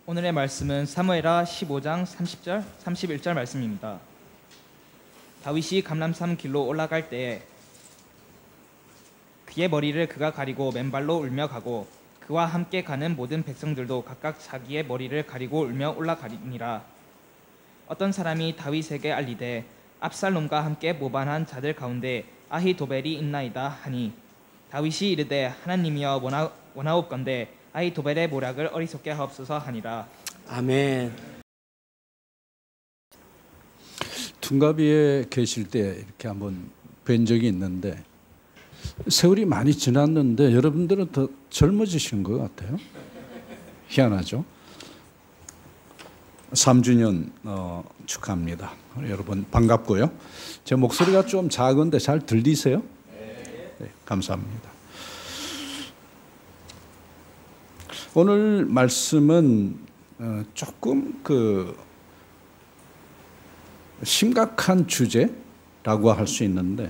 오늘의 말씀은 사무엘하 15장 30절, 31절 말씀입니다. 다윗이 감람산 길로 올라갈 때에 그의 머리를 그가 가리고 맨발로 울며 가고 그와 함께 가는 모든 백성들도 각각 자기의 머리를 가리고 울며 올라가니라. 어떤 사람이 다윗에게 알리되 압살롬과 함께 모반한 자들 가운데 아히도벨이 있나이다 하니 다윗이 이르되 하나님이여 원하옵건대 아히도벨의 모략을 어리석게 하옵소서 하니라. 아멘. 둔갑이에 계실 때 이렇게 한번 뵌 적이 있는데 세월이 많이 지났는데 여러분들은 더 젊어지신 것 같아요. 희한하죠. 3주년 축하합니다. 여러분 반갑고요. 제 목소리가 좀 작은데 잘 들리세요? 네, 감사합니다. 오늘 말씀은 조금 심각한 주제라고 할 수 있는데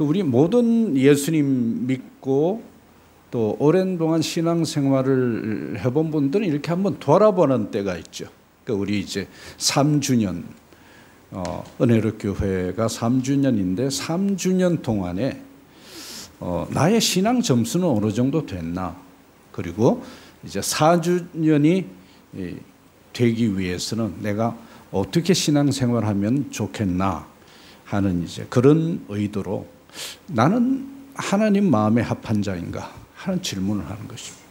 우리 모든 예수님 믿고 또 오랜 동안 신앙생활을 해본 분들은 이렇게 한번 돌아보는 때가 있죠. 우리 이제 3주년 은혜로 교회가 3주년인데 3주년 동안에 나의 신앙 점수는 어느 정도 됐나, 그리고 이제 4주년이 되기 위해서는 내가 어떻게 신앙생활하면 좋겠나 하는 이제 그런 의도로 나는 하나님 마음에 합한 자인가 하는 질문을 하는 것입니다.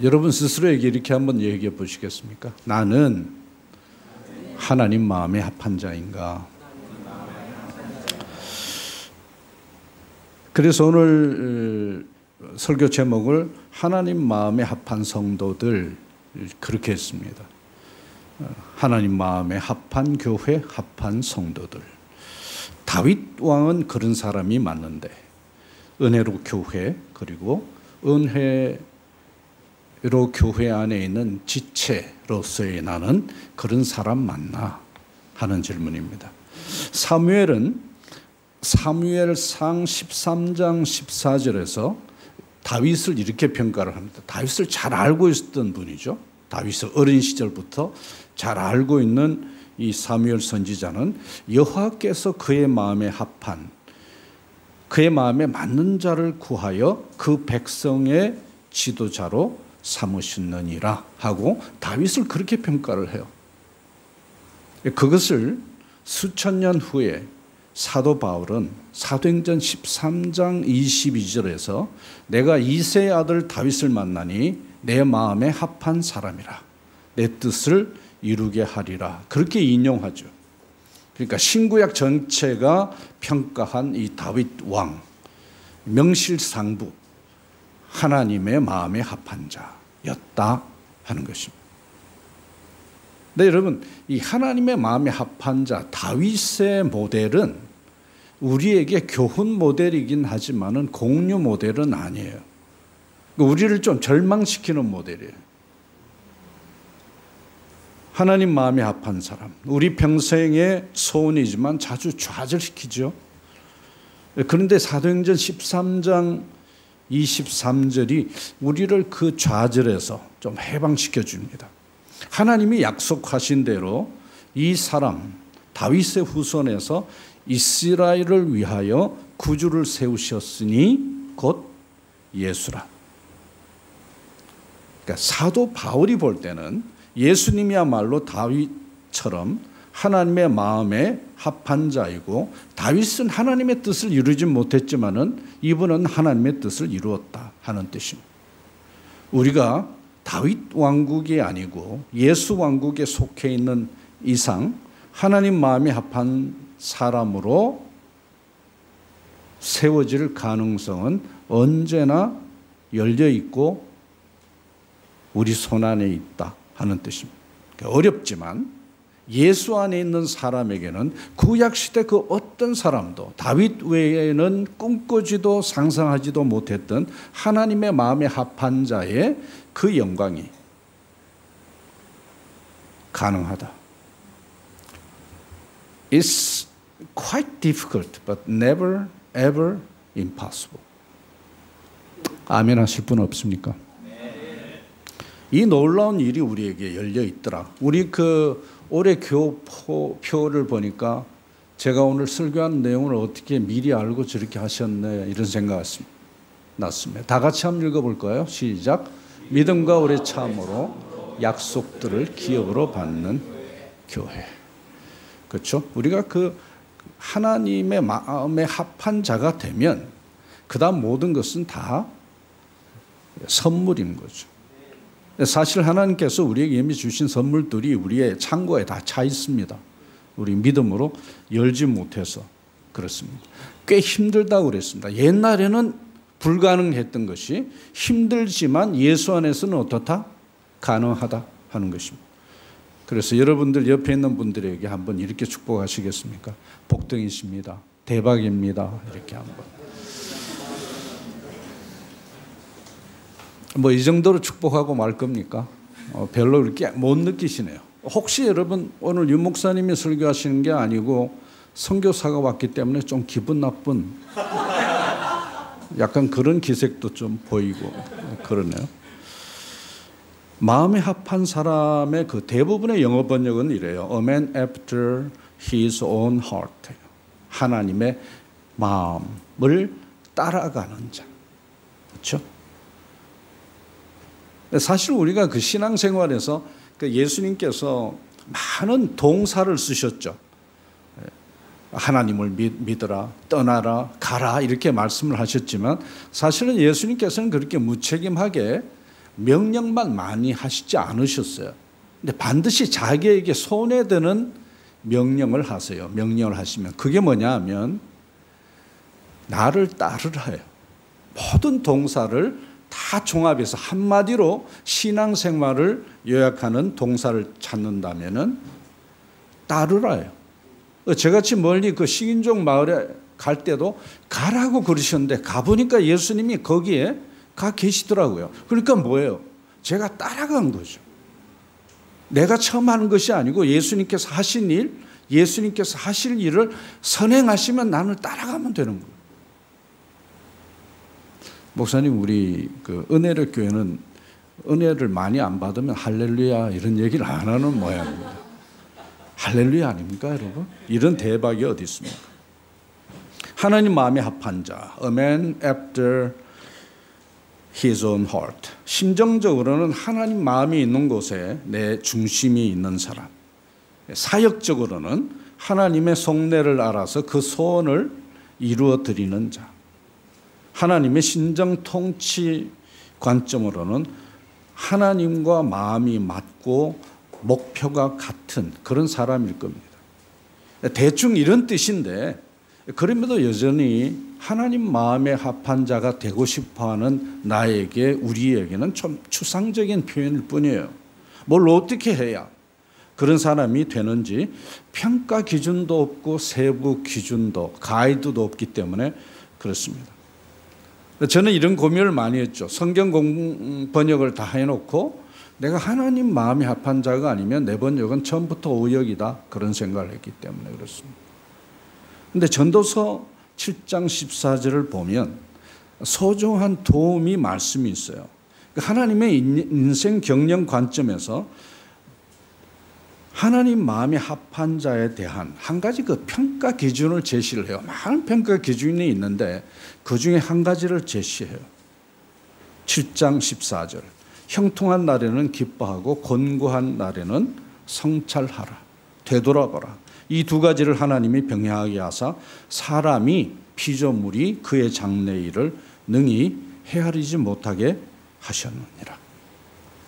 여러분 스스로에게 이렇게 한번 얘기해 보시겠습니까? 나는 하나님 마음에 합한 자인가? 그래서 오늘 설교 제목을 하나님 마음에 합한 성도들 그렇게 했습니다. 하나님 마음에 합한 교회, 합한 성도들. 다윗 왕은 그런 사람이 맞는데 은혜로 교회, 그리고 은혜로 교회 안에 있는 지체로서의 나는 그런 사람 맞나 하는 질문입니다. 사무엘상 13장 14절에서 다윗을 이렇게 평가를 합니다. 다윗을 잘 알고 있었던 분이죠. 다윗을 어린 시절부터 잘 알고 있는 이 사무엘 선지자는 여호와께서 그의 마음에 합한, 그의 마음에 맞는 자를 구하여 그 백성의 지도자로 삼으셨느니라 하고 다윗을 그렇게 평가를 해요. 그것을 수천 년 후에 사도 바울은 사도행전 13장 22절에서 내가 이새의 아들 다윗을 만나니 내 마음에 합한 사람이라, 내 뜻을 이루게 하리라, 그렇게 인용하죠. 그러니까 신구약 전체가 평가한 이 다윗 왕, 명실상부 하나님의 마음에 합한 자였다 하는 것입니다. 네, 여러분, 이 하나님의 마음에 합한 자 다윗의 모델은 우리에게 교훈 모델이긴 하지만은 공유 모델은 아니에요. 우리를 좀 절망시키는 모델이에요. 하나님 마음에 합한 사람, 우리 평생의 소원이지만 자주 좌절시키죠. 그런데 사도행전 13장 23절이 우리를 그 좌절에서 좀 해방시켜 줍니다. 하나님이 약속하신 대로 이 사람 다윗의 후손에서 이스라엘을 위하여 구주를 세우셨으니 곧 예수라. 그러니까 사도 바울이 볼 때는 예수님이야말로 다윗처럼 하나님의 마음에 합한 자이고, 다윗은 하나님의 뜻을 이루지 못했지만은 이분은 하나님의 뜻을 이루었다 하는 뜻입니다. 우리가 다윗 왕국이 아니고 예수 왕국에 속해 있는 이상 하나님 마음에 합한 사람으로 세워질 가능성은 언제나 열려 있고 우리 손안에 있다 하는 뜻입니다. 어렵지만 예수 안에 있는 사람에게는 구약시대 그 어떤 사람도 다윗 외에는 꿈꾸지도 상상하지도 못했던 하나님의 마음에 합한 자의 그 영광이 가능하다. It's quite difficult, but never ever impossible. 아멘 하실 분 없습니까? 이 놀라운 일이 우리에게 열려 있더라. 우리 그 올해 교포표를 보니까 제가 오늘 설교한 내용을 어떻게 미리 알고 저렇게 하셨네 이런 생각이 났습니다. 다 같이 한번 읽어볼까요? 시작. 믿음과 오래 참으로 약속들을 기업으로 받는 교회. 그렇죠? 우리가 그 하나님의 마음에 합한 자가 되면 그다음 모든 것은 다 선물인 거죠. 사실 하나님께서 우리에게 이미 주신 선물들이 우리의 창고에 다 차 있습니다. 우리 믿음으로 열지 못해서 그렇습니다. 꽤 힘들다고 그랬습니다. 옛날에는 불가능했던 것이 힘들지만 예수 안에서는 어떻다? 가능하다 하는 것입니다. 그래서 여러분들 옆에 있는 분들에게 한번 이렇게 축복하시겠습니까? 복등이십니다. 대박입니다. 이렇게 한번. 뭐 이 정도로 축복하고 말 겁니까? 별로 그렇게 못 느끼시네요. 혹시 여러분 오늘 유 목사님이 설교하시는 게 아니고 선교사가 왔기 때문에 좀 기분 나쁜 약간 그런 기색도 좀 보이고 그러네요. 마음에 합한 사람의 그 대부분의 영어 번역은 이래요. A man after his own heart. 하나님의 마음을 따라가는 자. 그렇죠? 사실 우리가 그 신앙생활에서 그 예수님께서 많은 동사를 쓰셨죠. 하나님을 믿어라, 떠나라, 가라 이렇게 말씀을 하셨지만 사실은 예수님께서는 그렇게 무책임하게 명령만 많이 하시지 않으셨어요. 근데 반드시 자기에게 손에 드는 명령을 하세요. 명령을 하시면 그게 뭐냐 하면 나를 따르라예요. 모든 동사를 다 종합해서 한마디로 신앙생활을 요약하는 동사를 찾는다면은 따르라예요. 저같이 멀리 그 식인종 마을에 갈 때도 가라고 그러셨는데 가보니까 예수님이 거기에 가 계시더라고요. 그러니까 뭐예요? 제가 따라간 거죠. 내가 처음 하는 것이 아니고 예수님께서 하신 일, 예수님께서 하실 일을 선행하시면 나는 따라가면 되는 거예요. 목사님, 우리 그 은혜력 교회는 은혜를 많이 안 받으면 할렐루야 이런 얘기를 안 하는 모양입니다. 할렐루야 아닙니까, 여러분? 이런 대박이 어디 있습니까? 하나님 마음에 합한 자, a man after his own heart. 심정적으로는 하나님 마음이 있는 곳에 내 중심이 있는 사람. 사역적으로는 하나님의 속내를 알아서 그 소원을 이루어 드리는 자. 하나님의 신정 통치 관점으로는 하나님과 마음이 맞고 목표가 같은 그런 사람일 겁니다. 대충 이런 뜻인데 그럼에도 여전히 하나님 마음에 합한 자가 되고 싶어하는 나에게 우리에게는 좀 추상적인 표현일 뿐이에요. 뭘 어떻게 해야 그런 사람이 되는지 평가 기준도 없고 세부 기준도 가이드도 없기 때문에 그렇습니다. 저는 이런 고민을 많이 했죠. 성경 번역을 다 해놓고 내가 하나님 마음에 합한 자가 아니면 내 번역은 처음부터 오역이다 그런 생각을 했기 때문에 그렇습니다. 그런데 전도서 7장 14절을 보면 소중한 도움이 말씀이 있어요. 하나님의 인생 경영 관점에서 하나님 마음에 합한 자에 대한 한 가지 그 평가 기준을 제시를 해요. 많은 평가 기준이 있는데 그 중에 한 가지를 제시해요. 7장 14절. 형통한 날에는 기뻐하고 곤고한 날에는 성찰하라. 되돌아보라. 이 두 가지를 하나님이 병행하게 하사 사람이 피조물이 그의 장래일을 능히 헤아리지 못하게 하셨느니라.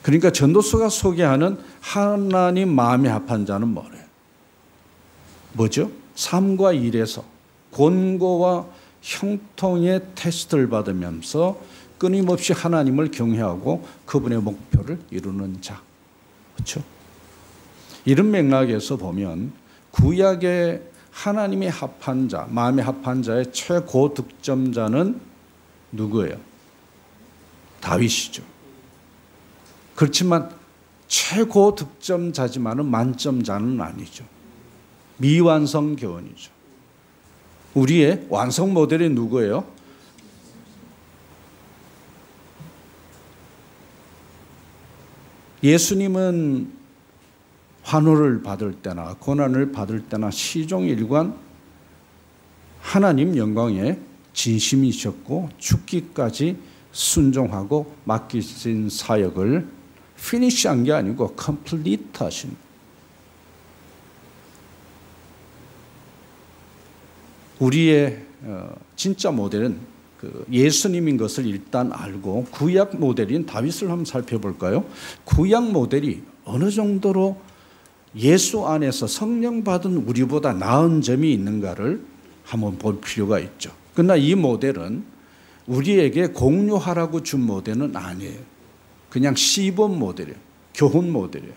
그러니까 전도서가 소개하는 하나님 마음에 합한 자는 뭐래요? 뭐죠? 삶과 일에서 곤고와 형통의 테스트를 받으면서 끊임없이 하나님을 경외하고 그분의 목표를 이루는 자. 그렇죠? 이런 맥락에서 보면 구약의 하나님의 합한 자, 마음에 합한 자의 최고 득점자는 누구예요? 다윗이죠. 그렇지만 최고 득점자지만은 만점자는 아니죠. 미완성 교훈이죠. 우리의 완성 모델이 누구예요? 예수님은 환호를 받을 때나 고난을 받을 때나 시종일관 하나님 영광에 진심이셨고 죽기까지 순종하고 맡기신 사역을 피니시한 게 아니고 컴플리트 하신, 우리의 진짜 모델은 그 예수님인 것을 일단 알고 구약 모델인 다윗을 한번 살펴볼까요? 구약 모델이 어느 정도로 예수 안에서 성령 받은 우리보다 나은 점이 있는가를 한번 볼 필요가 있죠. 그러나 이 모델은 우리에게 공유하라고 준 모델은 아니에요. 그냥 시범 모델이에요. 교훈 모델이에요.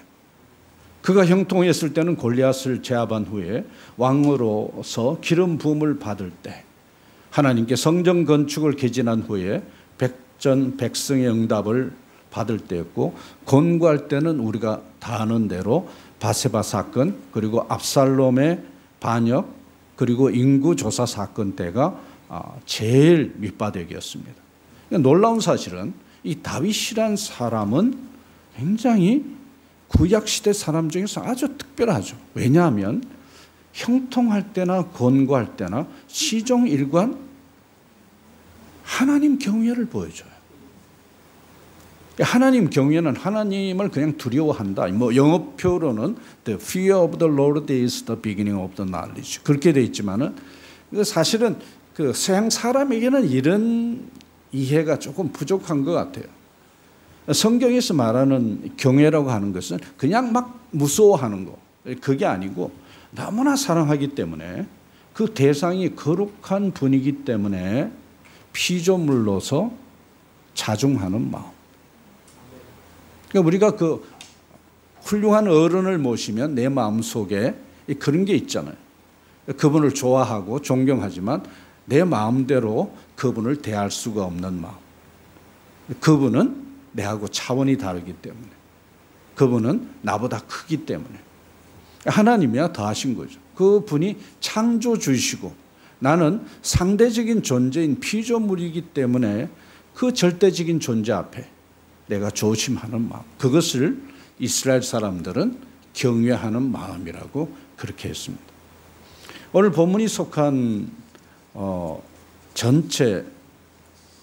그가 형통했을 때는 골리앗을 제압한 후에 왕으로서 기름 부음을 받을 때, 하나님께 성전 건축을 개진한 후에 백성의 응답을 받을 때였고, 권고할 때는 우리가 다 아는 대로 바세바 사건, 그리고 압살롬의 반역, 그리고 인구조사 사건 때가 제일 밑바닥이었습니다. 그러니까 놀라운 사실은 이 다윗이란 사람은 굉장히 구약시대 사람 중에서 아주 특별하죠. 왜냐하면 형통할 때나 권고할 때나 시종일관 하나님 경외를 보여줘요. 하나님 경외는 하나님을 그냥 두려워한다. 뭐 영어표로는 The fear of the Lord is the beginning of the knowledge. 그렇게 돼 있지만은 사실은 그 서양 사람에게는 이런 이해가 조금 부족한 것 같아요. 성경에서 말하는 경외라고 하는 것은 그냥 막 무서워하는 거, 그게 아니고 너무나 사랑하기 때문에 그 대상이 거룩한 분이기 때문에 피조물로서 자중하는 마음. 그러니까 우리가 그 훌륭한 어른을 모시면 내 마음속에 그런 게 있잖아요. 그분을 좋아하고 존경하지만 내 마음대로 그분을 대할 수가 없는 마음. 그분은 내하고 차원이 다르기 때문에, 그분은 나보다 크기 때문에. 하나님이야 더 하신 거죠. 그분이 창조주이시고 나는 상대적인 존재인 피조물이기 때문에 그 절대적인 존재 앞에 내가 조심하는 마음, 그것을 이스라엘 사람들은 경외하는 마음이라고 그렇게 했습니다. 오늘 본문이 속한 전체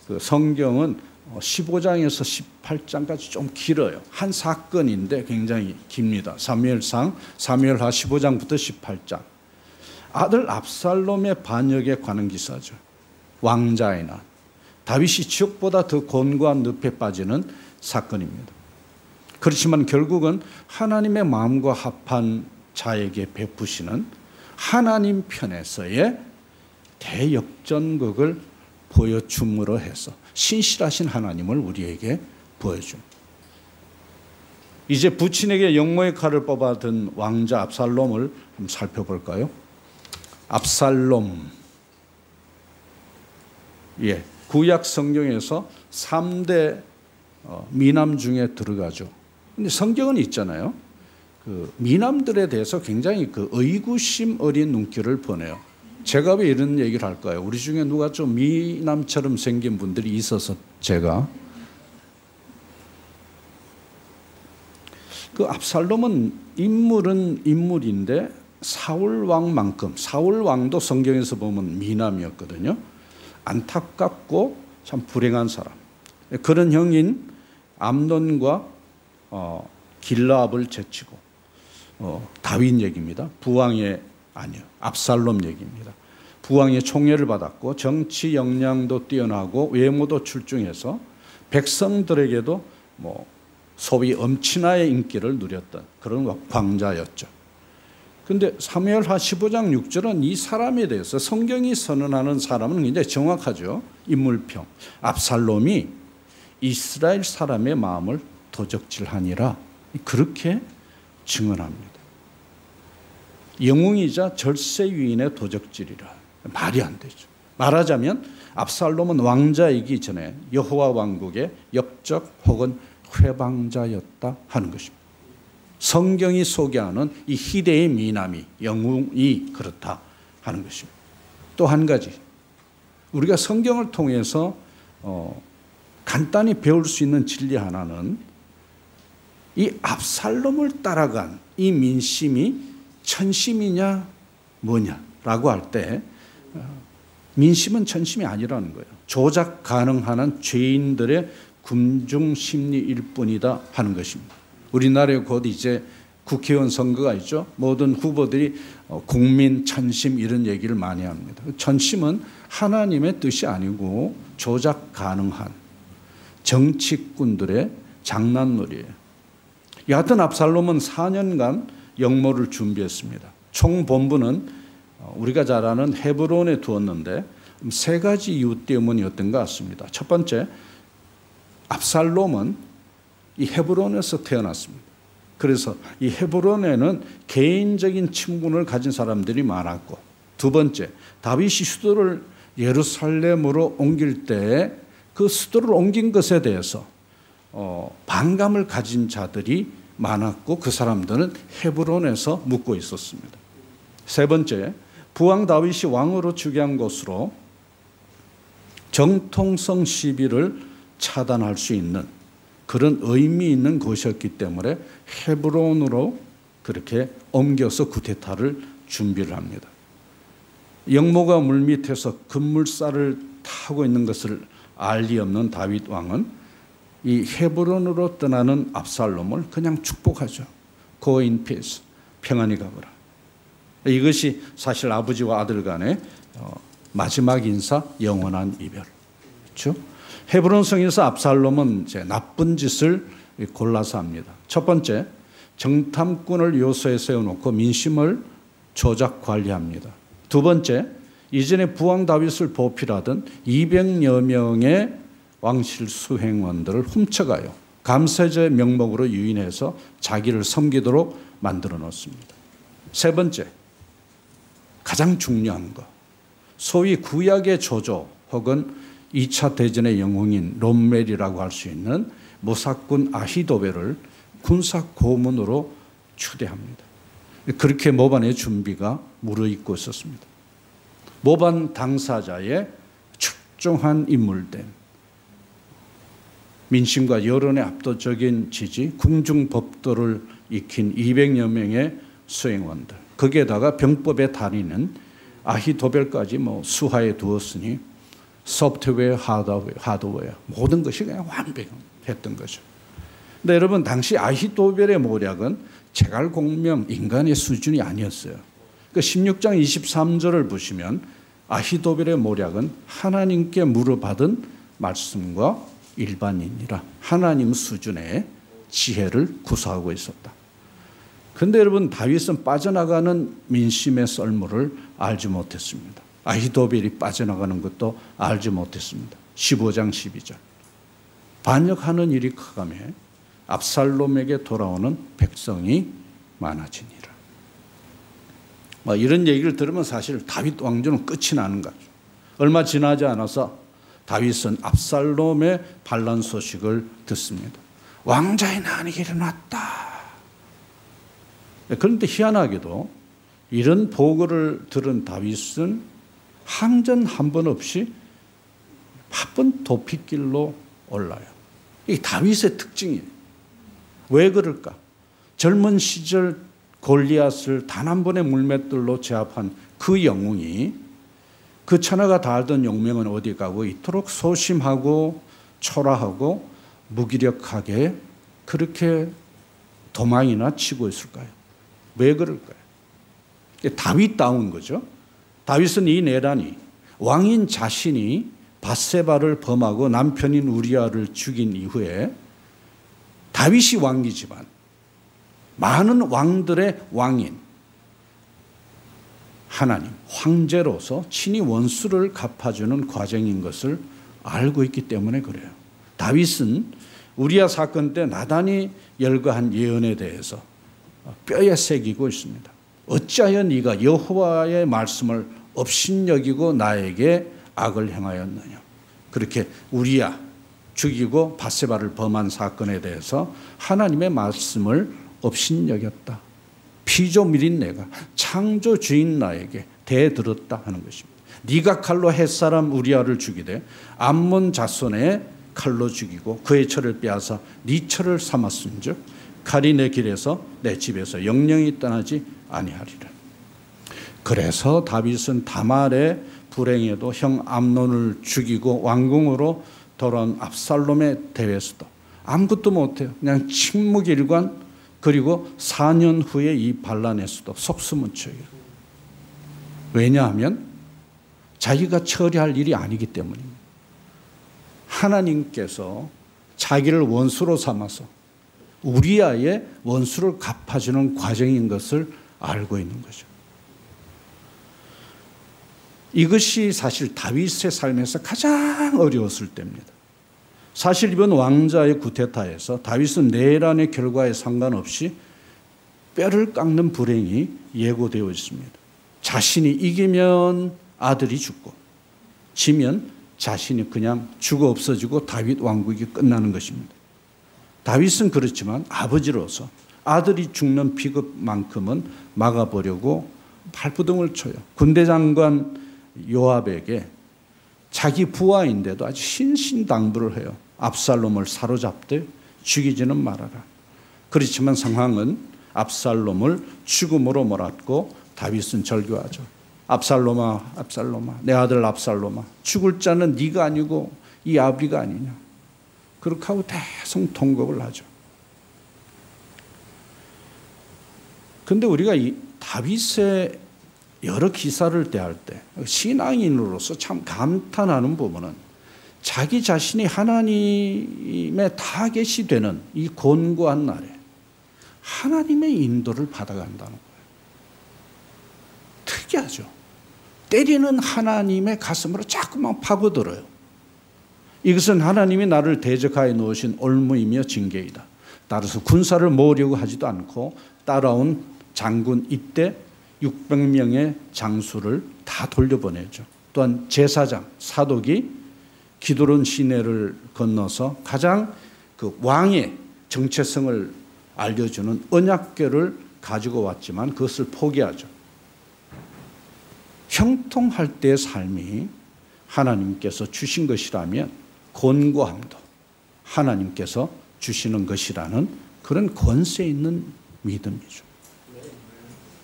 그 성경은 15장에서 18장까지 좀 길어요. 한 사건인데 굉장히 깁니다. 사무엘하 15장부터 18장. 아들 압살롬의 반역에 관한 기사죠. 왕자의 난. 다윗이 지옥보다 더 곤고한 늪에 빠지는 사건입니다. 그렇지만 결국은 하나님의 마음과 합한 자에게 베푸시는 하나님 편에서의 대역전극을 보여줌으로 해서 신실하신 하나님을 우리에게 보여줍니다. 이제 부친에게 영모의 칼을 뽑아든 왕자 압살롬을 한번 살펴볼까요? 압살롬, 구약 성경에서 3대 미남 중에 들어가죠. 근데 성경은 있잖아요. 그 미남들에 대해서 굉장히 그 의구심 어린 눈길을 보내요. 제가 왜 이런 얘기를 할까요? 우리 중에 누가 좀 미남처럼 생긴 분들이 있어서 제가. 그 압살롬은 인물은 인물인데 사울 왕만큼, 사울 왕도 성경에서 보면 미남이었거든요. 안타깝고 참 불행한 사람. 그런 형인 암논과 길라압을 제치고 다윗 얘기입니다. 부왕의 아니요, 압살롬 얘기입니다. 부왕의 총애를 받았고 정치 역량도 뛰어나고 외모도 출중해서 백성들에게도 소위 엄친아의 인기를 누렸던 그런 광자였죠. 그런데 사무엘하 15장 6절은 이 사람에 대해서 성경이 선언하는 사람은 굉장히 정확하죠. 인물평. 압살롬이 이스라엘 사람의 마음을 도적질하니라 그렇게 증언합니다. 영웅이자 절세유인의 도적질이라. 말이 안 되죠. 말하자면 압살롬은 왕자이기 전에 여호와 왕국의 역적 혹은 회방자였다 하는 것입니다. 성경이 소개하는 이 희대의 미남이, 영웅이 그렇다 하는 것입니다. 또 한 가지, 우리가 성경을 통해서 간단히 배울 수 있는 진리 하나는 이 압살롬을 따라간 이 민심이 천심이냐 뭐냐라고 할 때 민심은 천심이 아니라는 거예요. 조작 가능한 한 죄인들의 군중 심리일 뿐이다 하는 것입니다. 우리나라에 곧 이제 국회의원 선거가 있죠. 모든 후보들이 국민 천심 이런 얘기를 많이 합니다. 천심은 하나님의 뜻이 아니고 조작 가능한 정치꾼들의 장난놀이에요. 여하튼 압살롬은 4년간 영모를 준비했습니다. 총 본부는 우리가 잘 아는 헤브론에 두었는데 세 가지 이유 때문이었던 것 같습니다. 첫 번째, 압살롬은 이 헤브론에서 태어났습니다. 그래서 이 헤브론에는 개인적인 친분을 가진 사람들이 많았고, 두 번째, 다윗이 수도를 예루살렘으로 옮길 때 그 수도를 옮긴 것에 대해서 반감을 가진 자들이 많았고 그 사람들은 헤브론에서 묵고 있었습니다. 세 번째, 부왕 다윗이 왕으로 즉위한 곳으로 정통성 시비를 차단할 수 있는 그런 의미 있는 곳이었기 때문에 헤브론으로 그렇게 옮겨서 쿠데타를 준비를 합니다. 영모가 물밑에서 급물살을 타고 있는 것을 알 리 없는 다윗 왕은 이 헤브론으로 떠나는 압살롬을 그냥 축복하죠. Go in peace, 평안히 가거라. 이것이 사실 아버지와 아들 간의 마지막 인사, 영원한 이별. 그렇죠? 헤브론 성에서 압살롬은 이제 나쁜 짓을 골라서 합니다. 첫 번째, 정탐꾼을 요소에 세워놓고 민심을 조작 관리합니다. 두 번째, 이전에 부왕 다윗을 보필하던 200여 명의 왕실 수행원들을 훔쳐가요. 감세제 명목으로 유인해서 자기를 섬기도록 만들어 놓습니다. 세 번째, 가장 중요한 것, 소위 구약의 조조 혹은 2차 대전의 영웅인 롬멜이라고 할 수 있는 모사꾼 아히도벨을 군사 고문으로 추대합니다. 그렇게 모반의 준비가 무르익고 있었습니다. 모반 당사자의 출중한 인물된 민심과 여론의 압도적인 지지, 궁중법도를 익힌 200여 명의 수행원들, 거기에다가 병법의 달인은 아히도벨까지 수하에 두었으니 소프트웨어, 하드웨어 모든 것이 그냥 완벽했던 거죠. 근데 여러분, 당시 아히도벨의 모략은 제갈공명 인간의 수준이 아니었어요. 그 16장 23절을 보시면 아히도벨의 모략은 하나님께 물어받은 말씀과 일반인이라 하나님 수준의 지혜를 구사하고 있었다. 그런데 여러분, 다윗은 빠져나가는 민심의 썰물을 알지 못했습니다. 아히도벨이 빠져나가는 것도 알지 못했습니다. 15장 12절. 반역하는 일이 커가며 압살롬에게 돌아오는 백성이 많아지니라. 이런 얘기를 들으면 사실 다윗 왕조는 끝이 나는 거죠. 얼마 지나지 않아서 다윗은 압살롬의 반란 소식을 듣습니다. 왕자의 난이 일어났다. 그런데 희한하게도 이런 보고를 들은 다윗은 항전 한 번 없이 바쁜 도피길로 올라요. 이게 다윗의 특징이에요. 왜 그럴까? 젊은 시절 골리앗을 단 한 번의 물맷돌로 제압한 그 영웅이 그 천하가 다 알던 용맹은 어디 가고 이토록 소심하고 초라하고 무기력하게 그렇게 도망이나 치고 있을까요? 왜 그럴까요? 다윗다운 거죠. 다윗은 이 내란이 왕인 자신이 밧세바를 범하고 남편인 우리아를 죽인 이후에 다윗이 왕이지만 많은 왕들의 왕인 하나님, 황제로서 친히 원수를 갚아주는 과정인 것을 알고 있기 때문에 그래요. 다윗은 우리아 사건 때 나단이 열거한 예언에 대해서 뼈에 새기고 있습니다. 어찌하여 네가 여호와의 말씀을 업신여기고 나에게 악을 행하였느냐. 그렇게 우리아 죽이고 밧세바를 범한 사건에 대해서 하나님의 말씀을 업신여겼다. 피조물인 내가 창조주인 나에게 대들었다 하는 것입니다. 네가 칼로 햇사람 우리아를 죽이되 암몬 자손의 칼로 죽이고 그의 철을 빼앗아 네 철을 삼았은즉 칼이 내 길에서 내 집에서 영영이 떠나지 아니하리라. 그래서 다윗은 다말의 불행에도 형 암논을 죽이고 왕궁으로 돌아온 압살롬의 대회에서도 아무것도 못해요. 그냥 침묵일관, 그리고 4년 후에 이 반란에서도 속수무책이에요. 왜냐하면 자기가 처리할 일이 아니기 때문입니다. 하나님께서 자기를 원수로 삼아서 우리아의 원수를 갚아주는 과정인 것을 알고 있는 거죠. 이것이 사실 다윗의 삶에서 가장 어려웠을 때입니다. 사실 이번 왕자의 구테타에서 다윗은 내란의 결과에 상관없이 뼈를 깎는 불행이 예고되어 있습니다. 자신이 이기면 아들이 죽고 지면 자신이 그냥 죽어 없어지고 다윗 왕국이 끝나는 것입니다. 다윗은 그렇지만 아버지로서 아들이 죽는 비극만큼은 막아보려고 발부둥을 쳐요. 군대 장관 요압에게 자기 부하인데도 아주 신신당부를 해요. 압살롬을 사로잡되 죽이지는 말아라. 그렇지만 상황은 압살롬을 죽음으로 몰았고 다윗은 절규하죠. 압살롬아, 압살롬아, 내 아들 압살롬아, 죽을 자는 네가 아니고 이 아비가 아니냐. 그렇게 하고 대성 통곡을 하죠. 그런데 우리가 이 다윗의 여러 기사를 대할 때 신앙인으로서 참 감탄하는 부분은 자기 자신이 하나님의 타겟이 되는 이 곤고한 날에 하나님의 인도를 받아간다는 거예요. 특이하죠. 때리는 하나님의 가슴으로 자꾸만 파고들어요. 이것은 하나님이 나를 대적하여 놓으신 올무이며 징계이다. 따라서 군사를 모으려고 하지도 않고 따라온 장군 이때 600명의 장수를 다 돌려보내죠. 또한 제사장 사독이 기드론 시내를 건너서 가장 그 왕의 정체성을 알려주는 언약궤를 가지고 왔지만 그것을 포기하죠. 형통할 때의 삶이 하나님께서 주신 것이라면 곤고함도 하나님께서 주시는 것이라는 그런 권세 있는 믿음이죠.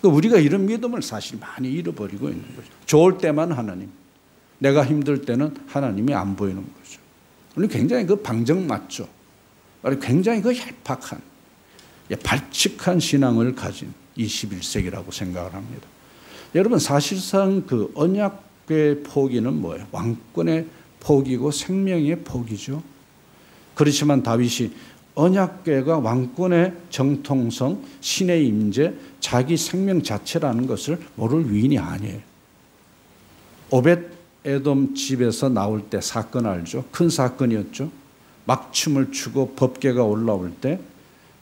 우리가 이런 믿음을 사실 많이 잃어버리고 있는 거죠. 좋을 때만 하나님, 내가 힘들 때는 하나님이 안 보이는 거죠. 우리 굉장히 그 방정맞죠. 굉장히 그 얄팍한, 발칙한 신앙을 가진 21세기라고 생각을 합니다. 여러분 사실상 그 언약궤 포기는 뭐예요? 왕권의 포기고 생명의 포기죠. 그렇지만 다윗이 언약궤가 왕권의 정통성, 신의 임재, 자기 생명 자체라는 것을 모를 위인이 아니에요. 오벳 에돔 집에서 나올 때 사건 알죠? 큰 사건이었죠. 막춤을 추고 법궤가 올라올 때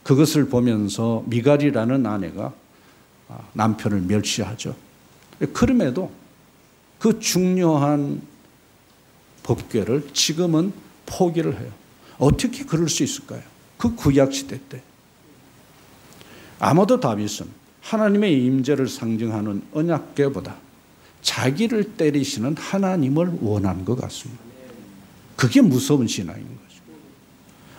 그것을 보면서 미갈이라는 아내가 남편을 멸시하죠. 그럼에도 그 중요한 법궤를 지금은 포기를 해요. 어떻게 그럴 수 있을까요? 그 구약시대 때. 아마도 다윗은 하나님의 임재를 상징하는 언약궤보다 자기를 때리시는 하나님을 원하는 것 같습니다. 그게 무서운 신앙인 거죠.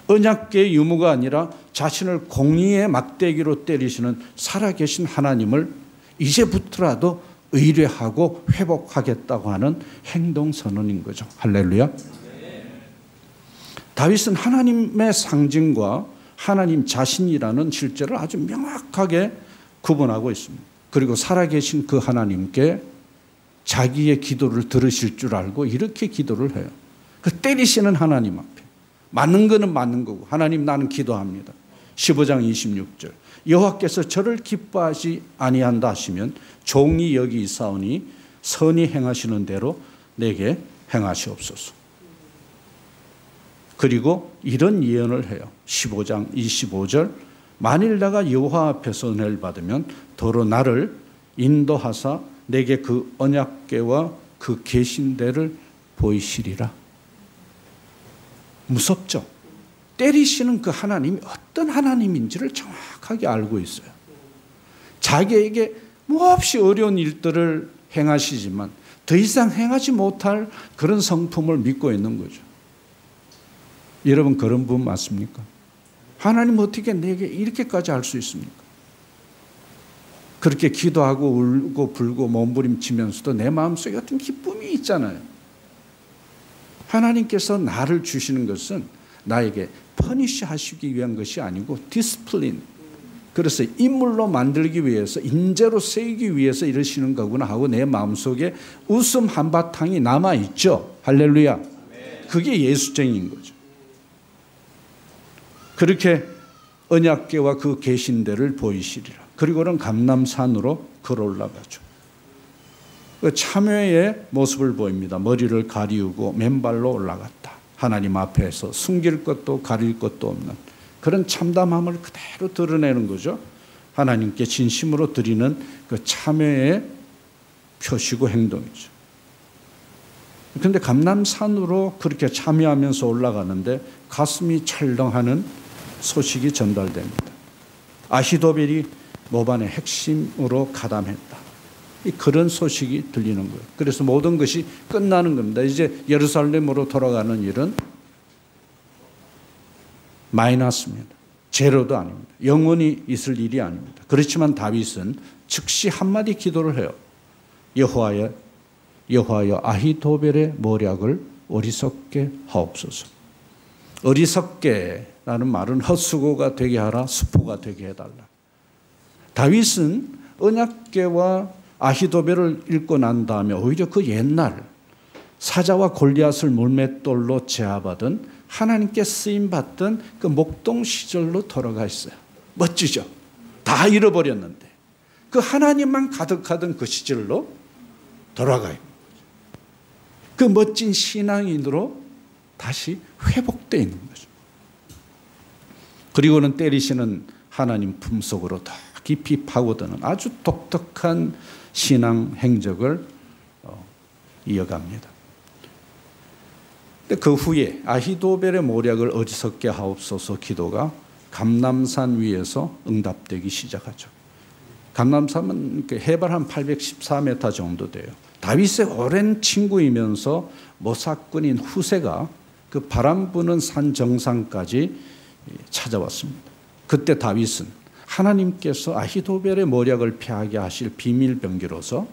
언약궤의 유무가 아니라 자신을 공의의 막대기로 때리시는 살아계신 하나님을 이제부터라도 의뢰하고 회복하겠다고 하는 행동선언인 거죠. 할렐루야. 다윗은 하나님의 상징과 하나님 자신이라는 실제를 아주 명확하게 구분하고 있습니다. 그리고 살아계신 그 하나님께 자기의 기도를 들으실 줄 알고 이렇게 기도를 해요. 그 때리시는 하나님 앞에 맞는 거는 맞는 거고 하나님 나는 기도합니다. 15장 26절 여호와께서 저를 기뻐하지 아니한다 하시면 종이 여기 있사오니 선히 행하시는 대로 내게 행하시옵소서. 그리고 이런 예언을 해요. 15장 25절 만일 내가 여호와 앞에서 은혜를 받으면 도로 나를 인도하사 내게 그 언약궤와 그 계신대를 보이시리라. 무섭죠? 때리시는 그 하나님이 어떤 하나님인지를 정확하게 알고 있어요. 자기에게 몹시 어려운 일들을 행하시지만 더 이상 행하지 못할 그런 성품을 믿고 있는 거죠. 여러분 그런 분 맞습니까? 하나님 어떻게 내게 이렇게까지 할 수 있습니까? 그렇게 기도하고 울고 불고 몸부림치면서도 내 마음속에 어떤 기쁨이 있잖아요. 하나님께서 나를 주시는 것은 나에게 퍼니시 하시기 위한 것이 아니고 디스플린, 그래서 인물로 만들기 위해서, 인재로 세우기 위해서 이러시는 거구나 하고 내 마음속에 웃음 한바탕이 남아있죠. 할렐루야. 그게 예수쟁이인 거죠. 그렇게 언약궤와 그 계신대를 보이시리라. 그리고는 감람산으로 걸어 올라가죠. 그 참회의 모습을 보입니다. 머리를 가리우고 맨발로 올라갔다. 하나님 앞에서 숨길 것도 가릴 것도 없는 그런 참담함을 그대로 드러내는 거죠. 하나님께 진심으로 드리는 그 참회의 표시고 행동이죠. 그런데 감람산으로 그렇게 참여하면서 올라가는데 가슴이 철렁하는 소식이 전달됩니다. 아히도벨이 모반의 핵심으로 가담했다. 그런 소식이 들리는 거예요. 그래서 모든 것이 끝나는 겁니다. 이제 예루살렘으로 돌아가는 일은 마이너스입니다. 제로도 아닙니다. 영원히 있을 일이 아닙니다. 그렇지만 다윗은 즉시 한마디 기도를 해요. 여호와여 아히도벨의 모략을 어리석게 하옵소서. 어리석게라는 말은 헛수고가 되게 하라, 수포가 되게 해달라. 다윗은 언약궤와 아히도벨을 읽고 난 다음에 오히려 그 옛날 사자와 골리앗을 물맷돌로 제압하던 하나님께 쓰임받던 그 목동 시절로 돌아가 있어요. 멋지죠? 다 잃어버렸는데 그 하나님만 가득하던 그 시절로 돌아가요. 그 멋진 신앙인으로 다시 회복되어 있는 거죠. 그리고는 때리시는 하나님 품속으로 더 깊이 파고드는 아주 독특한 신앙 행적을 이어갑니다. 그 후에 아히도벨의 모략을 어리석게 하옵소서 기도가 감람산 위에서 응답되기 시작하죠. 감람산은 해발 한 814m 정도 돼요. 다윗의 오랜 친구이면서 모사꾼인 후세가 그 바람 부는 산 정상까지 찾아왔습니다. 그때 다윗은 하나님께서 아히도벨의 모략을 피하게 하실 비밀 병기로서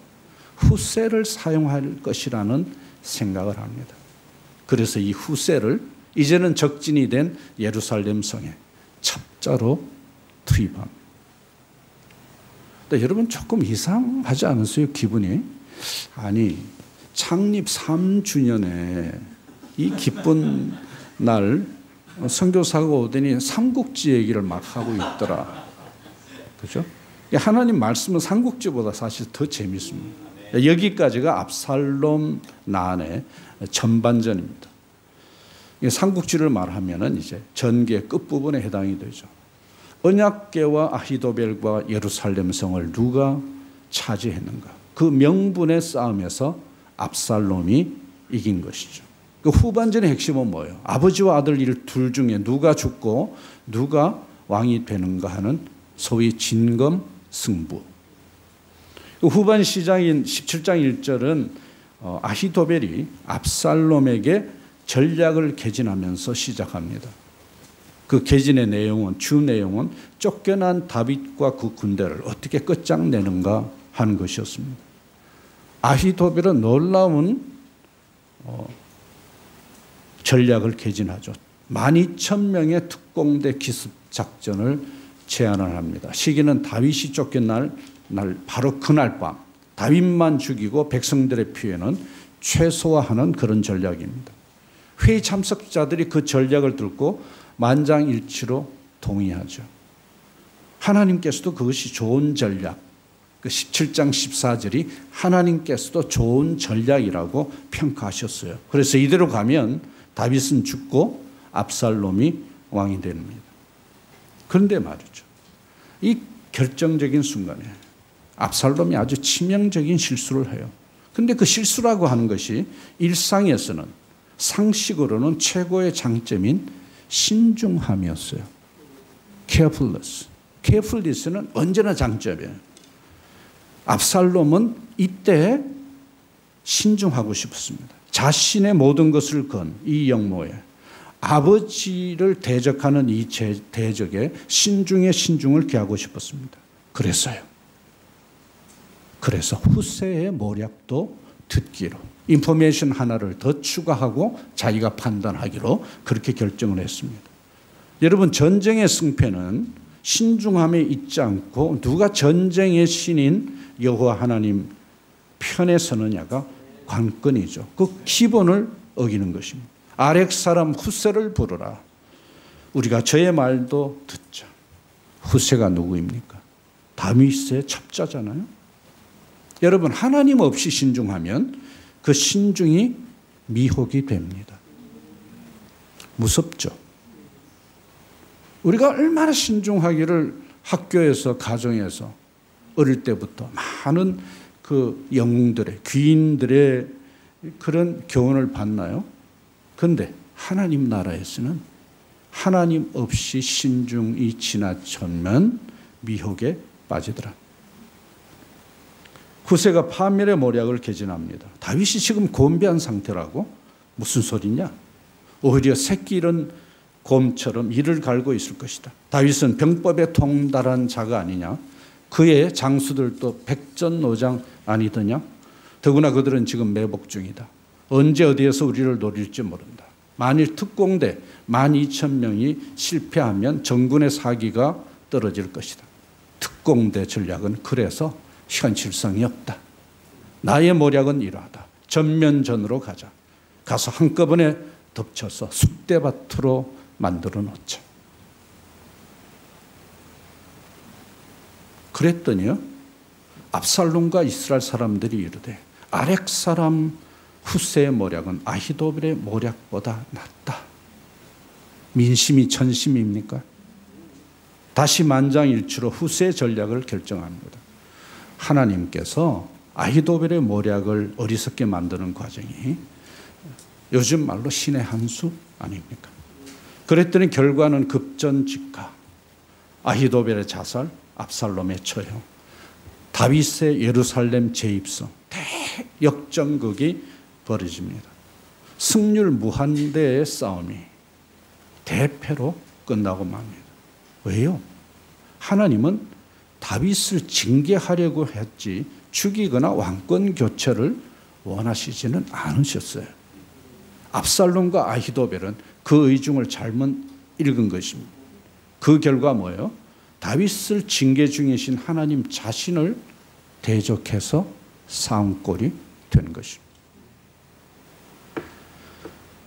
후세를 사용할 것이라는 생각을 합니다. 그래서 이 후세를 이제는 적진이 된 예루살렘 성에 첩자로 투입합니다. 근데 여러분 조금 이상하지 않으세요? 기분이? 아니 창립 3주년에 이 기쁜 날 선교사가 오더니 삼국지 얘기를 막 하고 있더라. 그죠? 하나님 말씀은 삼국지보다 사실 더 재밌습니다. 여기까지가 압살롬 난의 전반전입니다. 삼국지를 말하면은 이제 전개 끝부분에 해당이 되죠. 언약궤와 아히도벨과 예루살렘 성을 누가 차지했는가? 그 명분의 싸움에서 압살롬이 이긴 것이죠. 그 후반전의 핵심은 뭐예요? 아버지와 아들 이 둘 중에 누가 죽고 누가 왕이 되는가 하는 소위 진검 승부. 그 후반 시장인 17장 1절은 아히도벨이 압살롬에게 전략을 개진하면서 시작합니다. 그 개진의 내용은, 주 내용은 쫓겨난 다윗과 그 군대를 어떻게 끝장내는가 하는 것이었습니다. 아히도벨은 놀라운 전략을 개진하죠. 12,000명의 특공대 기습 작전을 제안을 합니다. 시기는 다윗이 쫓겨날 날 바로 그날 밤 다윗만 죽이고 백성들의 피해는 최소화하는 그런 전략입니다. 회의 참석자들이 그 전략을 듣고 만장일치로 동의하죠. 하나님께서도 그것이 좋은 전략, 그 17장 14절이 하나님께서도 좋은 전략이라고 평가하셨어요. 그래서 이대로 가면 다윗은 죽고 압살롬이 왕이 됩니다. 그런데 말이죠. 이 결정적인 순간에 압살롬이 아주 치명적인 실수를 해요. 그런데 그 실수라고 하는 것이 일상에서는, 상식으로는 최고의 장점인 신중함이었어요. carefulness는 언제나 장점이에요. 압살롬은 이때 신중하고 싶었습니다. 자신의 모든 것을 건 이 영모에 아버지를 대적하는 이 대적에 신중에 신중을 기하고 싶었습니다. 그래서 후세의 모략도 듣기로 인포메이션 하나를 더 추가하고 자기가 판단하기로 그렇게 결정을 했습니다. 여러분, 전쟁의 승패는 신중함에 있지 않고 누가 전쟁의 신인 여호와 하나님 편에 서느냐가 관건이죠. 그 기본을 어기는 것입니다. 아렉 사람 후세를 부르라. 우리가 저의 말도 듣자. 후세가 누구입니까? 다윗의 첩자잖아요. 여러분, 하나님 없이 신중하면 그 신중이 미혹이 됩니다. 무섭죠. 우리가 얼마나 신중하기를 학교에서, 가정에서 어릴 때부터 많은 그 영웅들의, 귀인들의 그런 교훈을 받나요? 그런데 하나님 나라에서는 하나님 없이 신중이 지나치면 미혹에 빠지더라. 후세가 파멸의 모략을 개진합니다. 다윗이 지금 곤배한 상태라고? 무슨 소리냐? 오히려 새끼 잃은 곰처럼 이를 갈고 있을 것이다. 다윗은 병법에 통달한 자가 아니냐? 그의 장수들도 백전노장 아니더냐? 더구나 그들은 지금 매복 중이다. 언제 어디에서 우리를 노릴지 모른다. 만일 특공대 12,000명이 실패하면 정군의 사기가 떨어질 것이다. 특공대 전략은 그래서 현실성이 없다. 나의 모략은 이러하다. 전면전으로 가자. 가서 한꺼번에 덮쳐서 쑥대밭으로 만들어 놓자. 그랬더니요, 압살롬과 이스라엘 사람들이 이르되 아렉 사람 후세의 모략은 아히도벨의 모략보다 낫다. 민심이 천심입니까? 다시 만장일치로 후세의 전략을 결정합니다. 하나님께서 아히도벨의 모략을 어리석게 만드는 과정이 요즘 말로 신의 한 수 아닙니까? 그랬더니 결과는 급전직하. 아히도벨의 자살, 압살롬의 처형, 다윗의 예루살렘 재입성, 대역전극이 벌어집니다. 승률 무한대의 싸움이 대패로 끝나고 맙니다. 왜요? 하나님은 다윗을 징계하려고 했지 죽이거나 왕권 교체를 원하시지는 않으셨어요. 압살롬과 아히도벨은 그 의중을 잘못 읽은 것입니다. 그 결과 뭐예요? 다윗을 징계 중이신 하나님 자신을 대적해서 싸움꼴이 된 것입니다.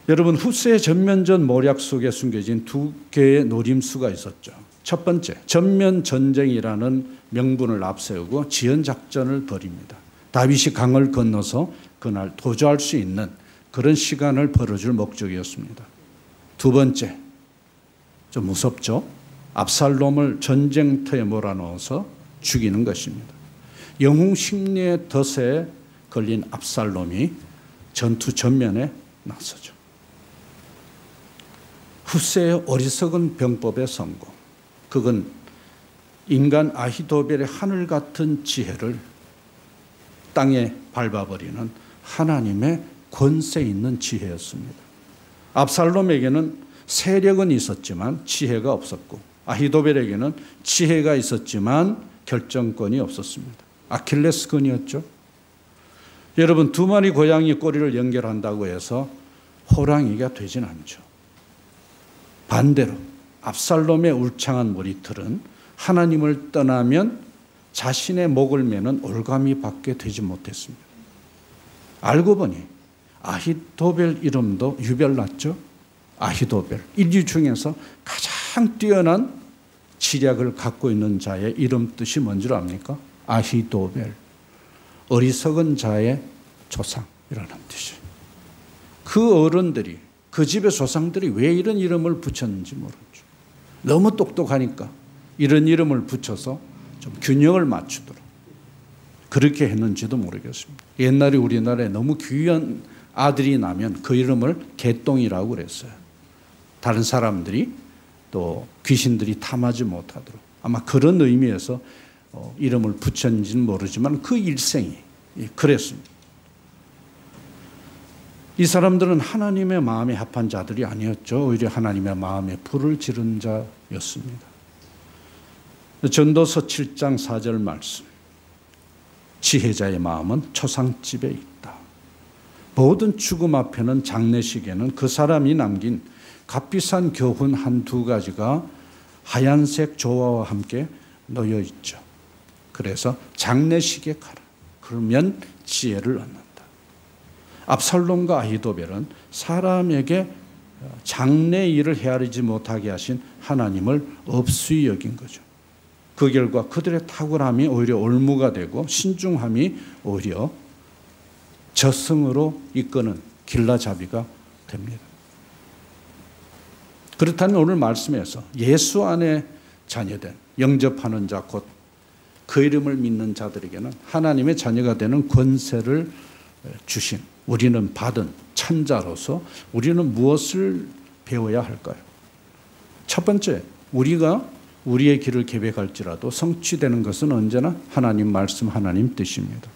여러분, 후세의 전면전 모략 속에 숨겨진 두 개의 노림수가 있었죠. 첫 번째, 전면 전쟁이라는 명분을 앞세우고 지연 작전을 벌입니다. 다윗이 강을 건너서 그날 도주할 수 있는 그런 시간을 벌어줄 목적이었습니다. 두 번째, 좀 무섭죠? 압살롬을 전쟁터에 몰아넣어서 죽이는 것입니다. 영웅 심리의 덫에 걸린 압살롬이 전투 전면에 나서죠. 후세의 어리석은 병법의 성공, 그건 인간 아히도벨의 하늘 같은 지혜를 땅에 밟아버리는 하나님의 권세 있는 지혜였습니다. 압살롬에게는 세력은 있었지만 지혜가 없었고, 아히도벨에게는 지혜가 있었지만 결정권이 없었습니다. 아킬레스건이었죠. 여러분, 두 마리 고양이 꼬리를 연결한다고 해서 호랑이가 되진 않죠. 반대로 압살롬의 울창한 머리털은 하나님을 떠나면 자신의 목을 매는 올가미 밖에 되지 못했습니다. 알고 보니 아히도벨 이름도 유별났죠. 아히도벨, 인류 중에서 가장 뛰어난 지략을 갖고 있는 자의 이름 뜻이 뭔 줄 압니까? 아히도벨, 어리석은 자의 조상이라는 뜻이에요. 그 어른들이, 그 집의 조상들이 왜 이런 이름을 붙였는지 모르죠. 너무 똑똑하니까 이런 이름을 붙여서 좀 균형을 맞추도록 그렇게 했는지도 모르겠습니다. 옛날에 우리나라에 너무 귀한 아들이 나면 그 이름을 개똥이라고 그랬어요. 다른 사람들이 또 귀신들이 탐하지 못하도록 아마 그런 의미에서 이름을 붙였는지는 모르지만 그 일생이 그랬습니다. 이 사람들은 하나님의 마음에 합한 자들이 아니었죠. 오히려 하나님의 마음에 불을 지른 자였습니다. 전도서 7장 4절 말씀. 지혜자의 마음은 초상집에 있다. 모든 죽음 앞에는 장례식에는 그 사람이 남긴 값비싼 교훈 한두 가지가 하얀색 조화와 함께 놓여 있죠. 그래서 장례식에 가라. 그러면 지혜를 얻는다. 압살롬과 아히도벨은 사람에게 장래 일을 헤아리지 못하게 하신 하나님을 업수히 여긴 거죠. 그 결과 그들의 탁월함이 오히려 올무가 되고 신중함이 오히려 저승으로 이끄는 길라잡이가 됩니다. 그렇다면 오늘 말씀에서 예수 안에 자녀된 영접하는 자 곧 그 이름을 믿는 자들에게는 하나님의 자녀가 되는 권세를 주신 우리는 받은 찬자로서 우리는 무엇을 배워야 할까요? 첫 번째, 우리가 우리의 길을 계획할지라도 성취되는 것은 언제나 하나님 말씀, 하나님 뜻입니다.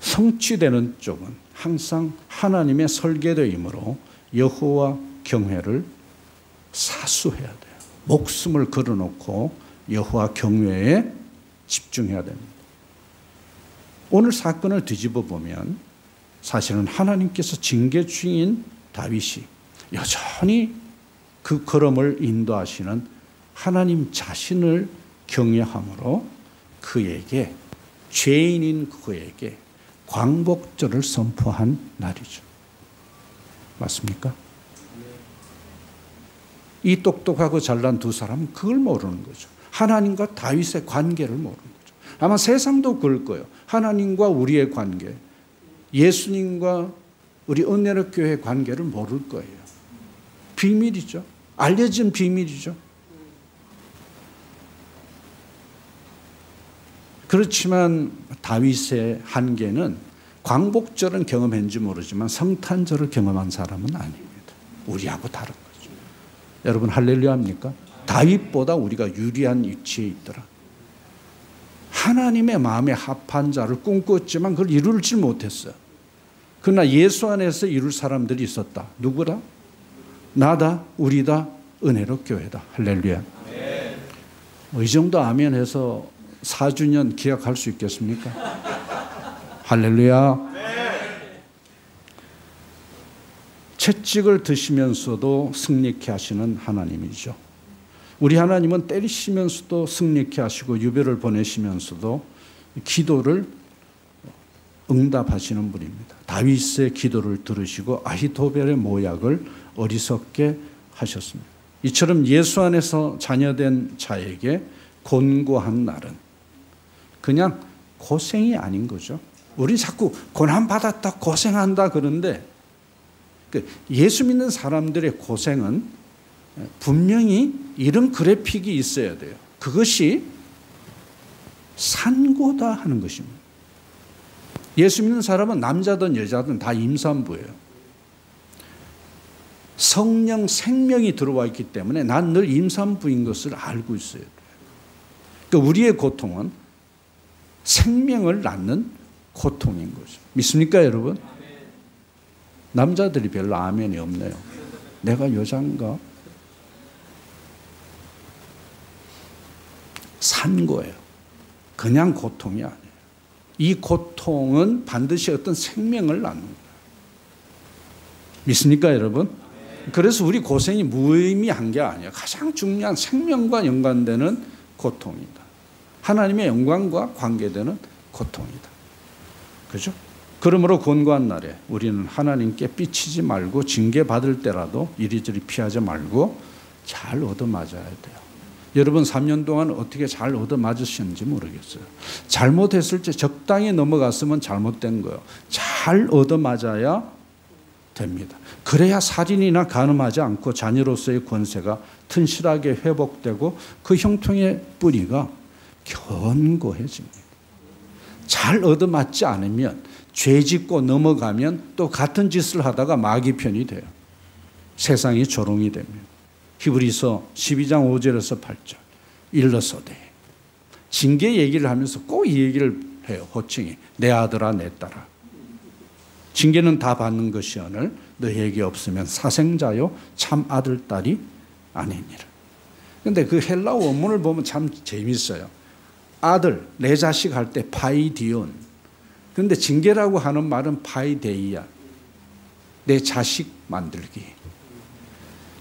성취되는 쪽은 항상 하나님의 설계되므로 여호와 경외를 사수해야 돼요. 목숨을 걸어놓고 여호와 경외에 집중해야 됩니다. 오늘 사건을 뒤집어 보면 사실은 하나님께서 징계 중인 다윗이 여전히 그 걸음을 인도하시는 하나님 자신을 경외함으로 그에게 죄인인 그에게 광복절을 선포한 날이죠. 맞습니까? 이 똑똑하고 잘난 두 사람은 그걸 모르는 거죠. 하나님과 다윗의 관계를 모르는 거죠. 아마 세상도 그럴 거예요. 하나님과 우리의 관계, 예수님과 우리 은혜로 교회의 관계를 모를 거예요. 비밀이죠. 알려진 비밀이죠. 그렇지만 다윗의 한계는 광복절은 경험했는지 모르지만 성탄절을 경험한 사람은 아닙니다. 우리하고 다른 거죠. 여러분 할렐루야입니까? 다윗보다 우리가 유리한 위치에 있더라. 하나님의 마음에 합한 자를 꿈꿨지만 그걸 이루지 못했어요. 그러나 예수 안에서 이룰 사람들이 있었다. 누구다? 나다, 우리다, 은혜로 교회다. 할렐루야. 이 정도 아멘 해서 4주년 기약할 수 있겠습니까? 할렐루야. 채찍을 드시면서도 승리케 하시는 하나님이죠. 우리 하나님은 때리시면서도 승리케 하시고 유배를 보내시면서도 기도를 응답하시는 분입니다. 다윗의 기도를 들으시고 아히도벨의 모약을 어리석게 하셨습니다. 이처럼 예수 안에서 자녀된 자에게 곤고한 날은 그냥 고생이 아닌 거죠. 우리 자꾸 고난받았다, 고생한다 그러는데 예수 믿는 사람들의 고생은 분명히 이런 그래픽이 있어야 돼요. 그것이 산고다 하는 것입니다. 예수 믿는 사람은 남자든 여자든 다 임산부예요. 성령 생명이 들어와 있기 때문에 난 늘 임산부인 것을 알고 있어야 돼요. 그러니까 우리의 고통은 생명을 낳는 고통인 거죠. 믿습니까 여러분? 남자들이 별로 아멘이 없네요. 내가 여잔가? 산고예요. 그냥 고통이 아니에요. 이 고통은 반드시 어떤 생명을 낳는 거예요. 믿습니까 여러분? 그래서 우리 고생이 무의미한 게 아니에요. 가장 중요한 생명과 연관되는 고통이다. 하나님의 영광과 관계되는 고통이다. 그죠? 그러므로 곤고한 날에 우리는 하나님께 삐치지 말고 징계받을 때라도 이리저리 피하지 말고 잘 얻어맞아야 돼요. 여러분 3년 동안 어떻게 잘 얻어맞으셨는지 모르겠어요. 잘못했을 때 적당히 넘어갔으면 잘못된 거예요. 잘 얻어맞아야 됩니다. 그래야 살인이나 간음하지 않고 자녀로서의 권세가 튼실하게 회복되고 그 형통의 뿌리가 견고해집니다. 잘 얻어맞지 않으면 죄 짓고 넘어가면 또 같은 짓을 하다가 마귀편이 돼요. 세상이 조롱이 됩니다. 히브리서 12장 5절에서 8절 일러서되 징계 얘기를 하면서 꼭 이 얘기를 해요. 호칭이 내 아들아 내 딸아. 징계는 다 받는 것이오늘 너희에게 없으면 사생자요 참 아들 딸이 아니니라. 그런데 그 헬라어 원문을 보면 참 재밌어요. 아들, 내 자식 할 때 파이디온. 그런데 징계라고 하는 말은 파이데이야. 내 자식 만들기.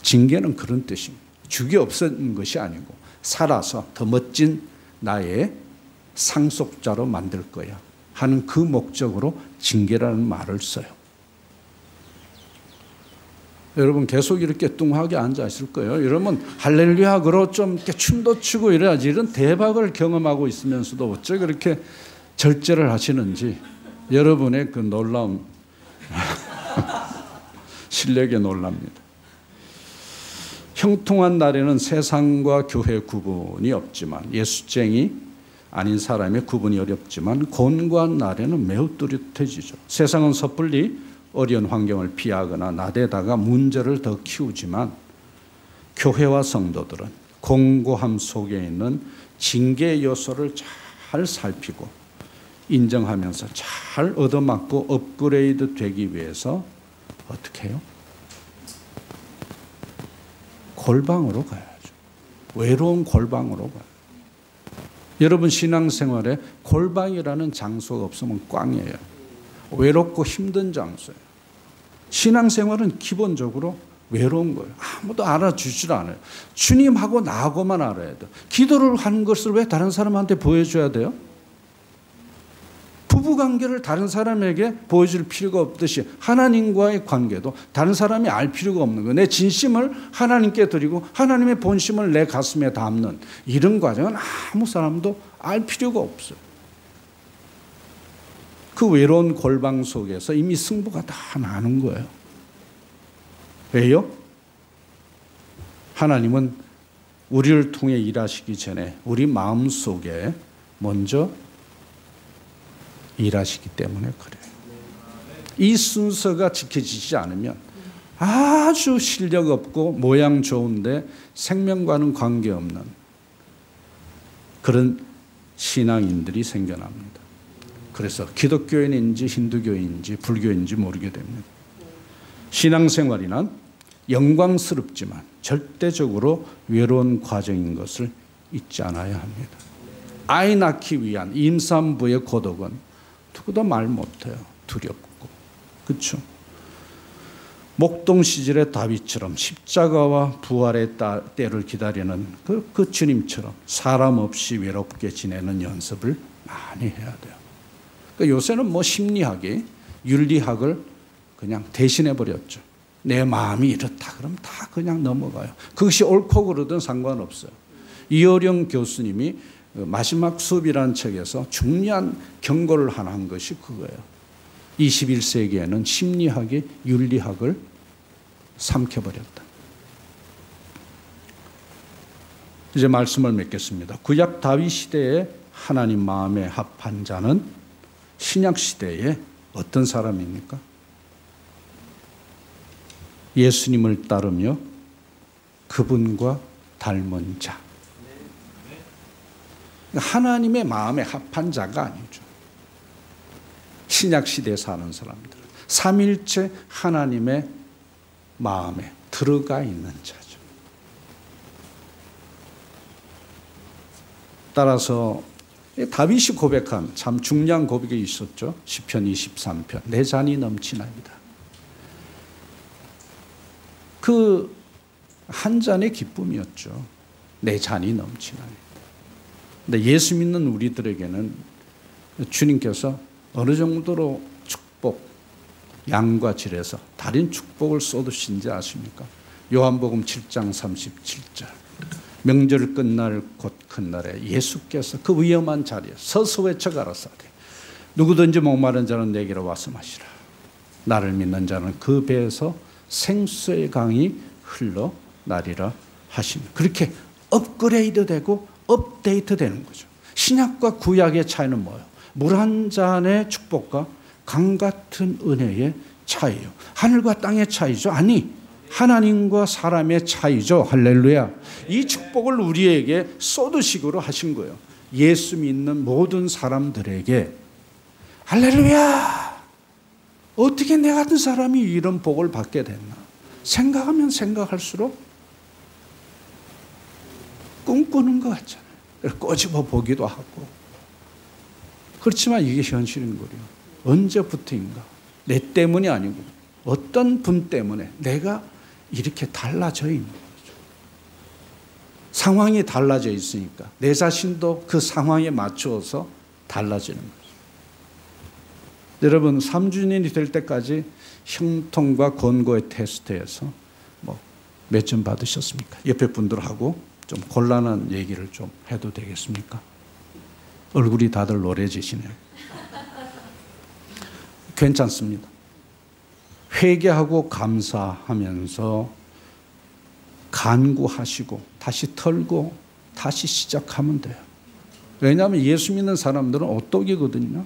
징계는 그런 뜻입니다. 죽여 없애는 것이 아니고 살아서 더 멋진 나의 상속자로 만들 거야 하는 그 목적으로 징계라는 말을 써요. 여러분 계속 이렇게 뚱하게 앉아 있을 거예요. 여러분 할렐루야 그러 좀 이렇게 춤도 추고 이래야지. 이런 대박을 경험하고 있으면서도 어째 그렇게 절제를 하시는지 여러분의 그 놀라움 실력에 놀랍니다. 형통한 날에는 세상과 교회 구분이 없지만 예수쟁이 아닌 사람의 구분이 어렵지만 곤고한 날에는 매우 뚜렷해지죠. 세상은 섣불리 어려운 환경을 피하거나 나대다가 문제를 더 키우지만 교회와 성도들은 공고함 속에 있는 징계 요소를 잘 살피고 인정하면서 잘 얻어맞고 업그레이드 되기 위해서 어떻게 해요? 골방으로 가야죠. 외로운 골방으로 가요. 여러분 신앙생활에 골방이라는 장소가 없으면 꽝이에요. 외롭고 힘든 장소예요. 신앙생활은 기본적으로 외로운 거예요. 아무도 알아주질 않아요. 주님하고 나하고만 알아야 돼요. 기도를 하는 것을 왜 다른 사람한테 보여줘야 돼요? 부부관계를 다른 사람에게 보여줄 필요가 없듯이 하나님과의 관계도 다른 사람이 알 필요가 없는 거예요. 내 진심을 하나님께 드리고 하나님의 본심을 내 가슴에 담는 이런 과정은 아무 사람도 알 필요가 없어요. 그 외로운 골방 속에서 이미 승부가 다 나는 거예요. 왜요? 하나님은 우리를 통해 일하시기 전에 우리 마음속에 먼저 일하시기 때문에 그래요. 이 순서가 지켜지지 않으면 아주 실력 없고 모양 좋은데 생명과는 관계없는 그런 신앙인들이 생겨납니다. 그래서 기독교인인지 힌두교인인지 불교인지 모르게 됩니다. 신앙생활이란 영광스럽지만 절대적으로 외로운 과정인 것을 잊지 않아야 합니다. 아이 낳기 위한 임산부의 고독은 누구도 말 못해요. 두렵고. 그렇죠? 목동 시절의 다윗처럼 십자가와 부활의 때를 기다리는 그 주님처럼 사람 없이 외롭게 지내는 연습을 많이 해야 돼요. 그러니까 요새는 뭐 심리학이 윤리학을 그냥 대신해 버렸죠. 내 마음이 이렇다 그러면 다 그냥 넘어가요. 그것이 옳고 그르든 상관없어요. 이어령 교수님이 마지막 수업이라는 책에서 중요한 경고를 하나 한 것이 그거예요. 21세기에는 심리학이 윤리학을 삼켜버렸다. 이제 말씀을 맺겠습니다. 구약 다윗 시대에 하나님 마음에 합한 자는 신약 시대에 어떤 사람입니까? 예수님을 따르며 그분과 닮은 자. 하나님의 마음에 합한 자가 아니죠. 신약 시대에 사는 사람들. 삼일체 하나님의 마음에 들어가 있는 자죠. 따라서 다윗이 고백한 참 중요한 고백이 있었죠. 시편 23편. 내 잔이 넘치나이다. 그 한 잔의 기쁨이었죠. 내 잔이 넘치나이다. 근데 예수 믿는 우리들에게는 주님께서 어느 정도로 축복, 양과 질에서 다른 축복을 쏟으신지 아십니까? 요한복음 7장 37절. 명절 끝날 곧 큰 날에 예수께서 그 위험한 자리에 서서 외쳐 가라사대 누구든지 목마른 자는 내게로 와서 마시라. 나를 믿는 자는 그 배에서 생수의 강이 흘러나리라 하시니 그렇게 업그레이드 되고 업데이트 되는 거죠. 신약과 구약의 차이는 뭐예요? 물 한 잔의 축복과 강 같은 은혜의 차이예요. 하늘과 땅의 차이죠. 아니, 하나님과 사람의 차이죠. 할렐루야. 이 축복을 우리에게 쏟으시기로 하신 거예요. 예수 믿는 모든 사람들에게 할렐루야. 어떻게 내 같은 사람이 이런 복을 받게 됐나? 생각하면 생각할수록 꿈꾸는 것 같잖아요. 꼬집어 보기도 하고. 그렇지만 이게 현실인 거예요. 언제부터인가? 내 때문이 아니고 어떤 분 때문에 내가 이렇게 달라져 있는 거죠. 상황이 달라져 있으니까 내 자신도 그 상황에 맞추어서 달라지는 거죠. 여러분 3주년이 될 때까지 형통과 권고의 테스트에서 몇 점 받으셨습니까? 옆에 분들하고 좀 곤란한 얘기를 좀 해도 되겠습니까? 얼굴이 다들 노래지시네요. 괜찮습니다. 회개하고 감사하면서 간구하시고 다시 털고 다시 시작하면 돼요. 왜냐하면 예수 믿는 사람들은 오똑이거든요.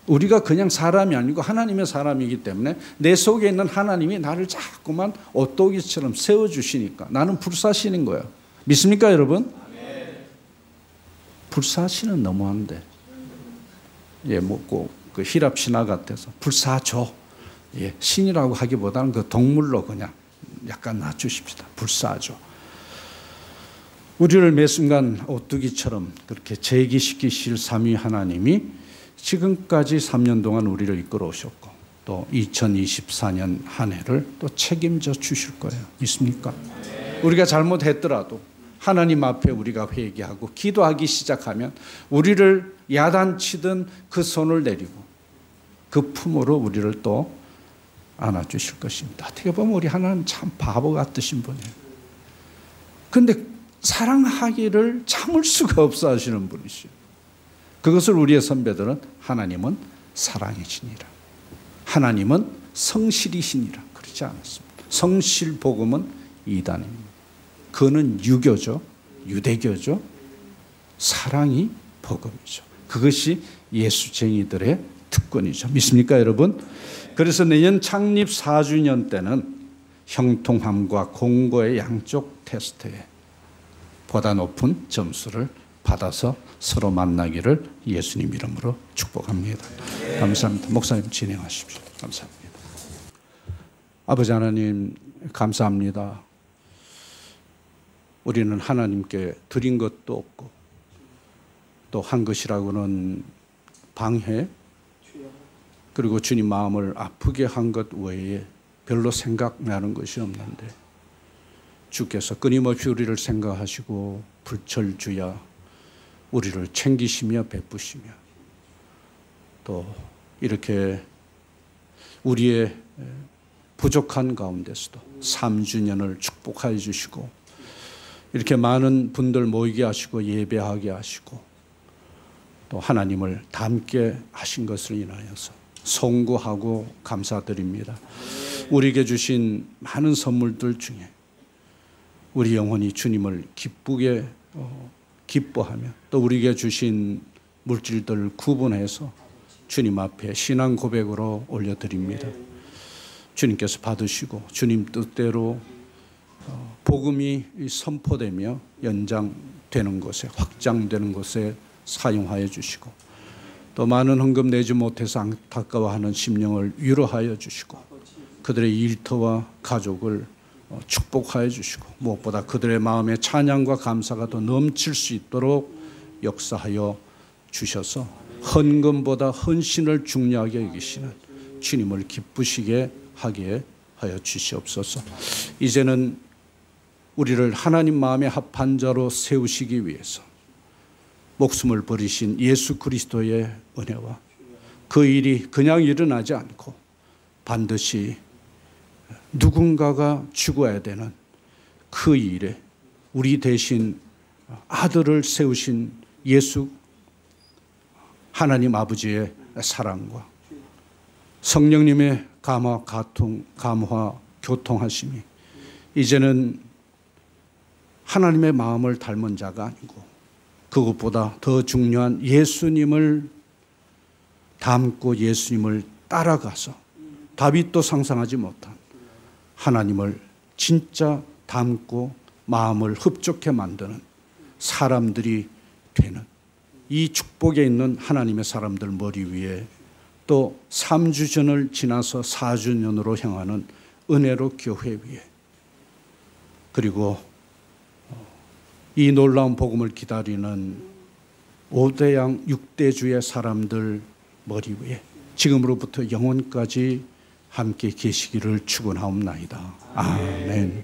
우리가 그냥 사람이 아니고 하나님의 사람이기 때문에 내 속에 있는 하나님이 나를 자꾸만 오똑이처럼 세워주시니까 나는 불사신인 거예요. 믿습니까 여러분? 불사신은 너무한데 그 히랍 신화 같아서 불사조 신이라고 하기보다는 그 동물로 그냥 약간 낮추십시다. 불사조. 우리를 매 순간 오뚜기처럼 그렇게 제기시키실 삼위 하나님이 지금까지 3년 동안 우리를 이끌어 오셨고 또 2024년 한 해를 또 책임져 주실 거예요. 믿습니까? 우리가 잘못했더라도 하나님 앞에 우리가 회개하고 기도하기 시작하면 우리를 야단치던 그 손을 내리고 그 품으로 우리를 또 안아주실 것입니다. 어떻게 보면 우리 하나님 참 바보 같으신 분이에요. 그런데 사랑하기를 참을 수가 없어 하시는 분이시죠. 그것을 우리의 선배들은 하나님은 사랑이시니라, 하나님은 성실이시니라 그러지 않았습니다. 성실 복음은 이단입니다. 그는 유교죠. 유대교죠. 사랑이 복음이죠. 그것이 예수쟁이들의 특권이죠. 믿습니까 여러분? 그래서 내년 창립 4주년 때는 형통함과 공고의 양쪽 테스트에 보다 높은 점수를 받아서 서로 만나기를 예수님 이름으로 축복합니다. 감사합니다. 목사님 진행하십시오. 감사합니다. 아버지 하나님 감사합니다. 우리는 하나님께 드린 것도 없고 또 한 것이라고는 방해 그리고 주님 마음을 아프게 한 것 외에 별로 생각나는 것이 없는데 주께서 끊임없이 우리를 생각하시고 불철주야 우리를 챙기시며 베푸시며 또 이렇게 우리의 부족한 가운데서도 3주년을 축복하여 주시고 이렇게 많은 분들 모이게 하시고 예배하게 하시고 또 하나님을 닮게 하신 것을 인하여서 송구하고 감사드립니다. 우리에게 주신 많은 선물들 중에 우리 영혼이 주님을 기쁘게 기뻐하며 또 우리에게 주신 물질들 구분해서 주님 앞에 신앙 고백으로 올려드립니다. 주님께서 받으시고 주님 뜻대로 복음이 선포되며 연장되는 곳에 확장되는 곳에 사용하여 주시고 또 많은 헌금 내지 못해서 안타까워하는 심령을 위로하여 주시고 그들의 일터와 가족을 축복하여 주시고 무엇보다 그들의 마음에 찬양과 감사가 더 넘칠 수 있도록 역사하여 주셔서 헌금보다 헌신을 중요하게 여기시는 주님을 기쁘시게 하게 하여 주시옵소서. 이제는 우리를 하나님 마음에 합한 자로 세우시기 위해서 목숨을 버리신 예수 그리스도의 은혜와 그 일이 그냥 일어나지 않고 반드시 누군가가 죽어야 되는 그 일에 우리 대신 아들을 세우신 예수 하나님 아버지의 사랑과 성령님의 감화 교통하심이 이제는 하나님의 마음을 닮은 자가 아니고 그것보다 더 중요한 예수님을 닮고 예수님을 따라가서 다윗도 상상하지 못한 하나님을 진짜 닮고 마음을 흡족해 만드는 사람들이 되는 이 축복에 있는 하나님의 사람들 머리 위에 또 3주전을 지나서 4주년으로 향하는 은혜로 교회 위에, 그리고 이 놀라운 복음을 기다리는 5대양 6대주의 사람들 머리 위에 지금으로부터 영원까지 함께 계시기를 축원하옵나이다. 아멘.